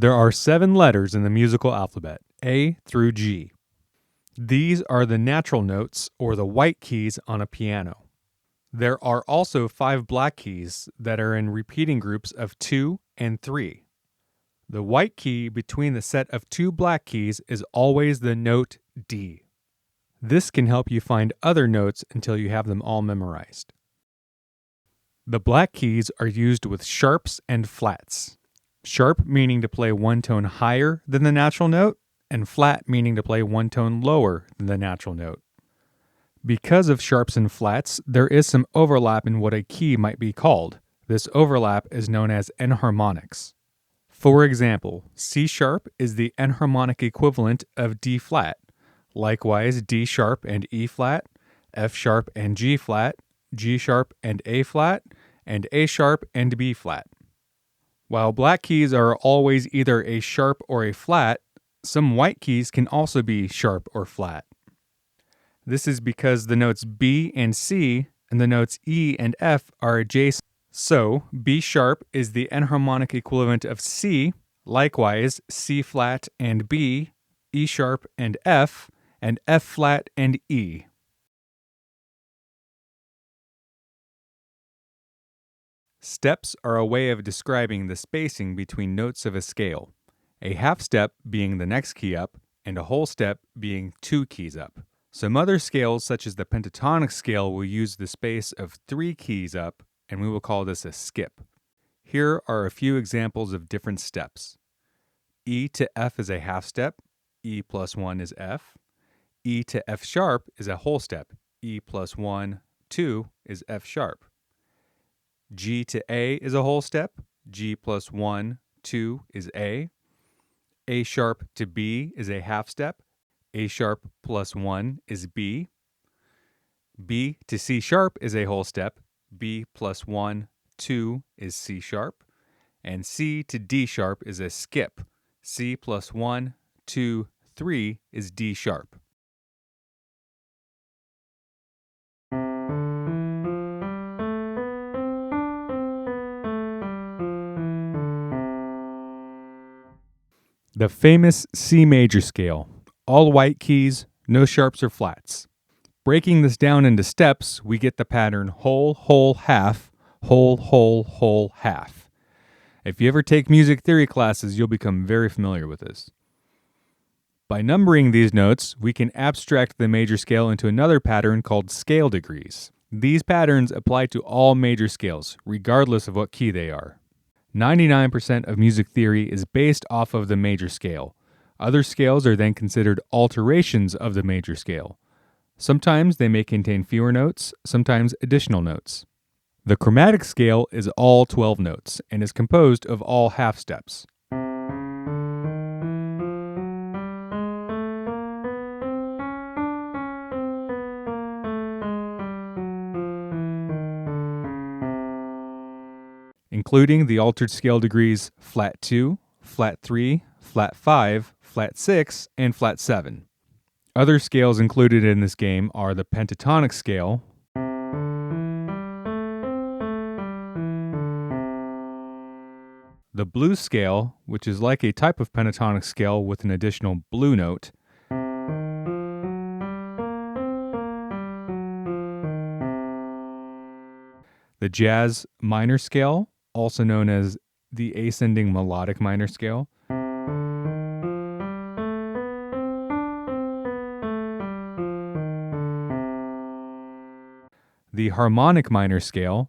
There are 7 letters in the musical alphabet, A through G. These are the natural notes, or the white keys on a piano. There are also 5 black keys that are in repeating groups of 2 and 3. The white key between the set of 2 black keys is always the note D. This can help you find other notes until you have them all memorized. The black keys are used with sharps and flats. Sharp meaning to play one tone higher than the natural note, and flat meaning to play one tone lower than the natural note. Because of sharps and flats, there is some overlap in what a key might be called. This overlap is known as enharmonics. For example, C sharp is the enharmonic equivalent of D flat. Likewise, D sharp and E flat, F sharp and G flat, G sharp and A flat, and A sharp and B flat. While black keys are always either a sharp or a flat, some white keys can also be sharp or flat. This is because the notes B and C and the notes E and F are adjacent. So, B sharp is the enharmonic equivalent of C, likewise C flat and B, E sharp and F flat and E. Steps are a way of describing the spacing between notes of a scale, a half step being the next key up, and a whole step being 2 keys up. Some other scales, such as the pentatonic scale, will use the space of 3 keys up, and we will call this a skip. Here are a few examples of different steps. E to F is a half step, E plus 1 is F. E to F sharp is a whole step, E plus 1, 2 is F sharp. G to A is a whole step, G plus 1, 2 is A. A sharp to B is a half step, A sharp plus 1 is B. B to C sharp is a whole step, B plus 1, 2 is C sharp. And C to D sharp is a skip, C plus 1, 2, 3 is D sharp. The famous C major scale, all white keys, no sharps or flats. Breaking this down into steps, we get the pattern whole, whole, half, whole, whole, whole, half. If you ever take music theory classes, you'll become very familiar with this. By numbering these notes, we can abstract the major scale into another pattern called scale degrees. These patterns apply to all major scales, regardless of what key they are. 99% of music theory is based off of the major scale. Other scales are then considered alterations of the major scale. Sometimes they may contain fewer notes, sometimes additional notes. The chromatic scale is all 12 notes and is composed of all half steps. Including the altered scale degrees flat 2, flat 3, flat 5, flat 6, and flat 7. Other scales included in this game are the pentatonic scale, the blues scale, which is like a type of pentatonic scale with an additional blue note, the jazz minor scale, also known as the ascending melodic minor scale, the harmonic minor scale,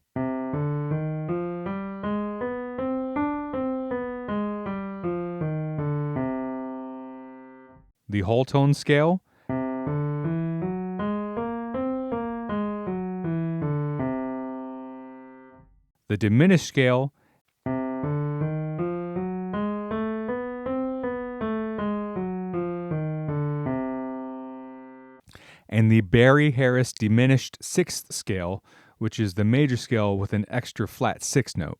the whole tone scale, the diminished scale, and the Barry-Harris diminished sixth scale, which is the major scale with an extra flat 6 note.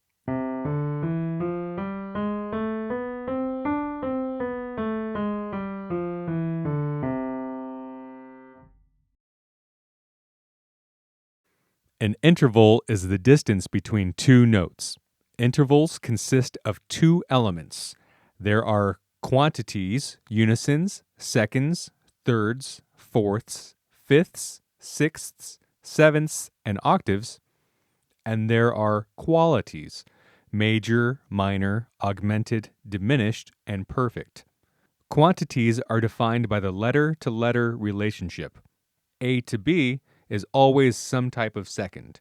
An interval is the distance between 2 notes. Intervals consist of 2 elements. There are quantities, unisons, seconds, thirds, fourths, fifths, sixths, sevenths, and octaves. And there are qualities, major, minor, augmented, diminished, and perfect. Quantities are defined by the letter-to-letter relationship. A to B is always some type of second.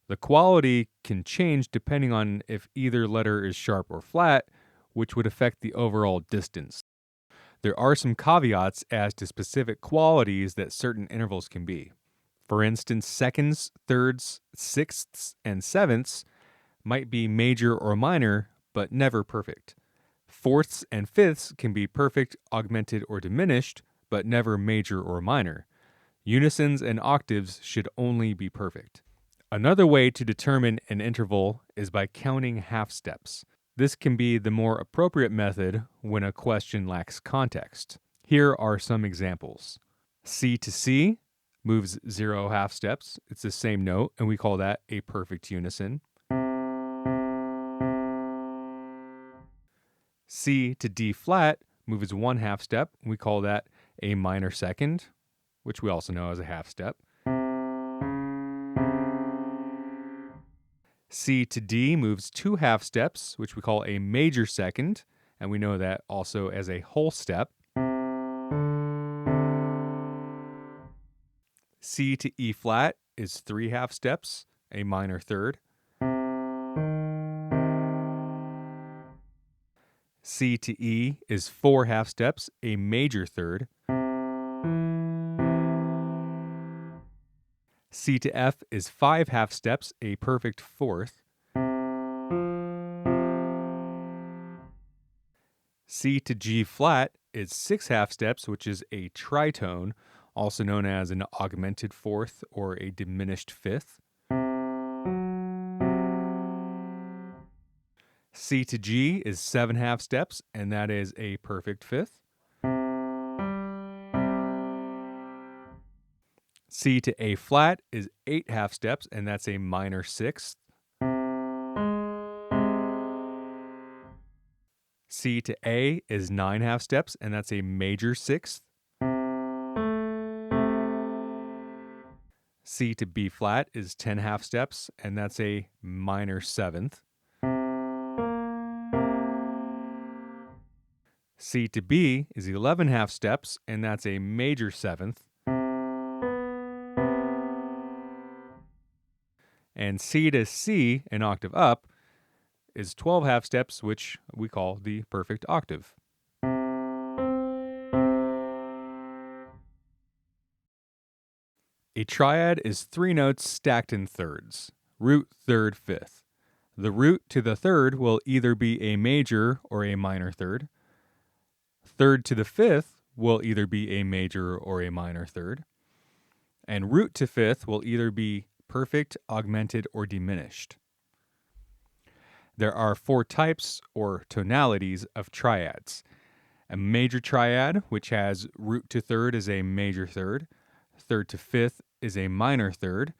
The quality can change depending on if either letter is sharp or flat, which would affect the overall distance. There are some caveats as to specific qualities that certain intervals can be. For instance, seconds, thirds, sixths, and sevenths might be major or minor, but never perfect. Fourths and fifths can be perfect, augmented, or diminished, but never major or minor. Unisons and octaves should only be perfect. Another way to determine an interval is by counting half steps. This can be the more appropriate method when a question lacks context. Here are some examples. C to C moves 0 half steps. It's the same note, and we call that a perfect unison. C to D flat moves 1 half step. We call that a minor second, which we also know as a half step. C to D moves 2 half steps, which we call a major second, and we know that also as a whole step. C to E flat is 3 half steps, a minor third. C to E is 4 half steps, a major third. C to F is 5 half steps, a perfect fourth. C to G flat is 6 half steps, which is a tritone, also known as an augmented fourth or a diminished fifth. C to G is 7 half steps, and that is a perfect fifth. C to A flat is 8 half steps, and that's a minor sixth. C to A is 9 half steps, and that's a major sixth. C to B flat is 10 half steps, and that's a minor seventh. C to B is 11 half steps, and that's a major seventh. And C to C, an octave up, is 12 half steps, which we call the perfect octave. A triad is 3 notes stacked in thirds, root, third, fifth. The root to the third will either be a major or a minor third. Third to the fifth will either be a major or a minor third. And root to fifth will either be perfect, augmented, or diminished. There are 4 types or tonalities of triads. A major triad, which has root to third is a major third, third to fifth is a minor third,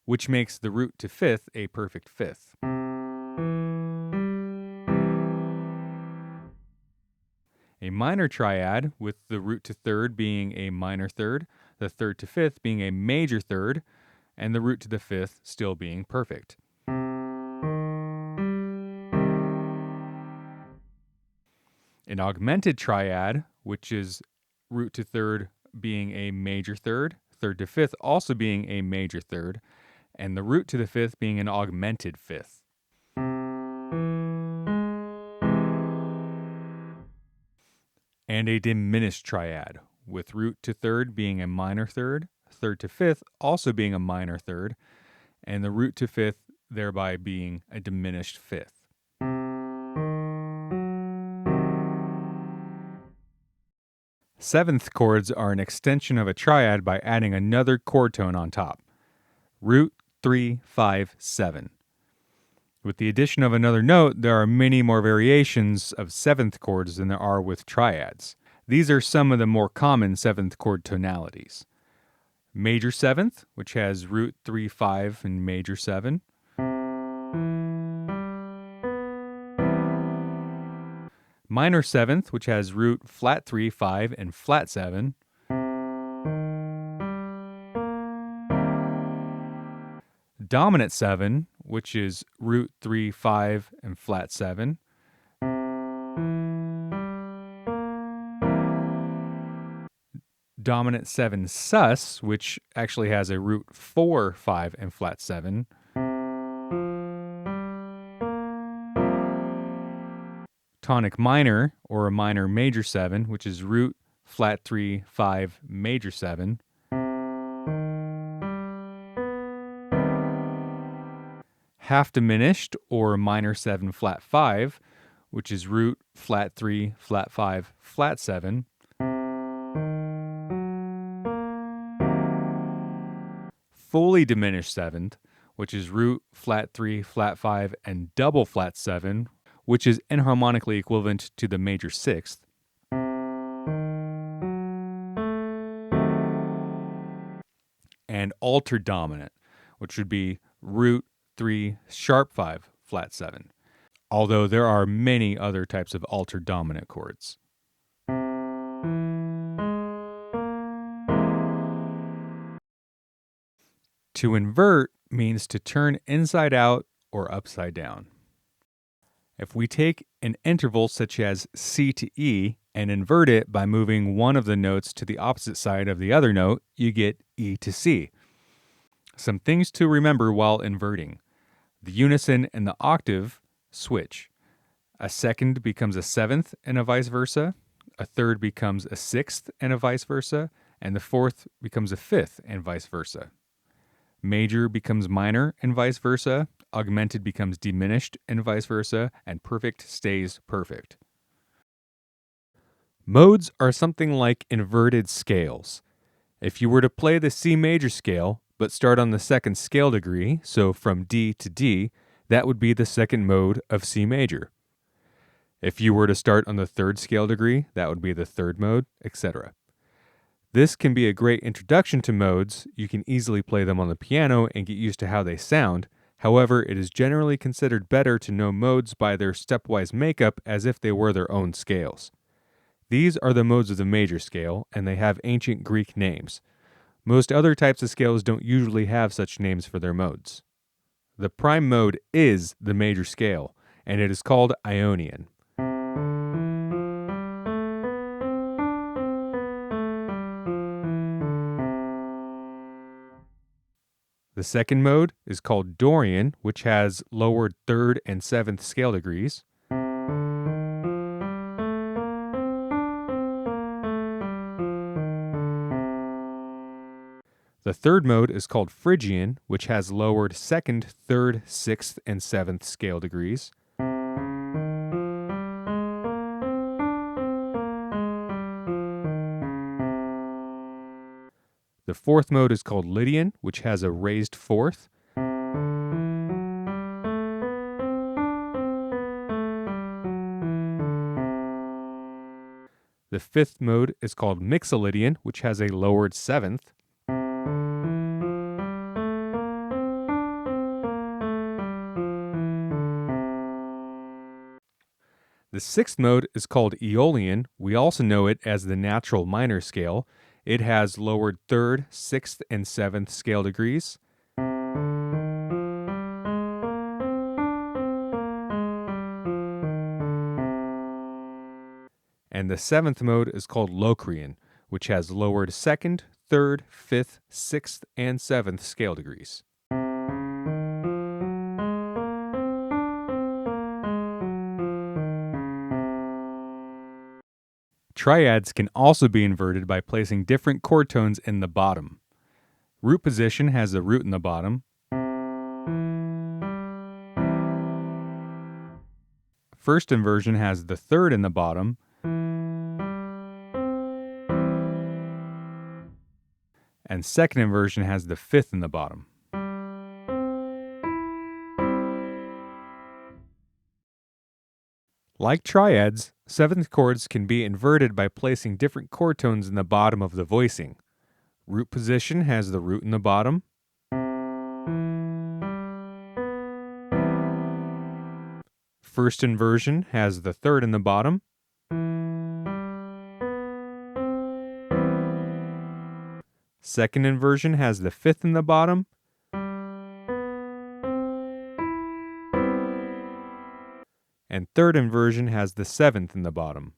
which makes the root to fifth a perfect fifth. A minor triad, with the root to third being a minor third, the third to fifth being a major third, and the root to the fifth still being perfect. An augmented triad, which is root to third being a major third, third to fifth also being a major third, and the root to the fifth being an augmented fifth. And a diminished triad, with root to third being a minor third, third to fifth also being a minor third, and the root to fifth thereby being a diminished fifth. Seventh chords are an extension of a triad by adding another chord tone on top. Root, 3, 5, 7. With the addition of another note, there are many more variations of seventh chords than there are with triads. These are some of the more common seventh chord tonalities. Major seventh, which has root 3, 5, and major 7. Minor seventh, which has root flat 3, 5, and flat 7. Dominant 7, which is root 3, 5, and flat 7. Dominant 7 sus, which actually has a root 4, 5, and flat 7. Tonic minor, or a minor major 7, which is root flat 3, 5, major 7. Half diminished, or minor 7 flat 5, which is root flat 3, flat 5, flat 7. Fully diminished seventh, which is root flat 3, flat 5, and double flat 7, which is enharmonically equivalent to the major sixth. And altered dominant, which would be root 3, sharp 5, flat 7. Although there are many other types of altered dominant chords. To invert means to turn inside out or upside down. If we take an interval such as C to E and invert it by moving one of the notes to the opposite side of the other note, you get E to C. Some things to remember while inverting. The unison and the octave switch. A second becomes a seventh and a vice versa. A third becomes a sixth and a vice versa. And the fourth becomes a fifth and vice versa. Major becomes minor and vice versa. Augmented becomes diminished and vice versa. And perfect stays perfect. Modes are something like inverted scales. If you were to play the C major scale, but start on the second scale degree, so from D to D, that would be the second mode of C major. If you were to start on the third scale degree, that would be the third mode, etc. This can be a great introduction to modes. You can easily play them on the piano and get used to how they sound. However, it is generally considered better to know modes by their stepwise makeup as if they were their own scales. These are the modes of the major scale, and they have ancient Greek names. Most other types of scales don't usually have such names for their modes. The prime mode is the major scale, and it is called Ionian. The second mode is called Dorian, which has lowered third and seventh scale degrees. The third mode is called Phrygian, which has lowered second, third, sixth, and seventh scale degrees. The fourth mode is called Lydian, which has a raised fourth. The fifth mode is called Mixolydian, which has a lowered seventh. The sixth mode is called Aeolian. We also know it as the natural minor scale. It has lowered third, sixth, and seventh scale degrees. And the seventh mode is called Locrian, which has lowered second, third, fifth, sixth, and seventh scale degrees. Triads can also be inverted by placing different chord tones in the bottom. Root position has the root in the bottom. First inversion has the third in the bottom. And second inversion has the fifth in the bottom. Like triads, seventh chords can be inverted by placing different chord tones in the bottom of the voicing. Root position has the root in the bottom. First inversion has the third in the bottom. Second inversion has the fifth in the bottom. And third inversion has the seventh in the bottom.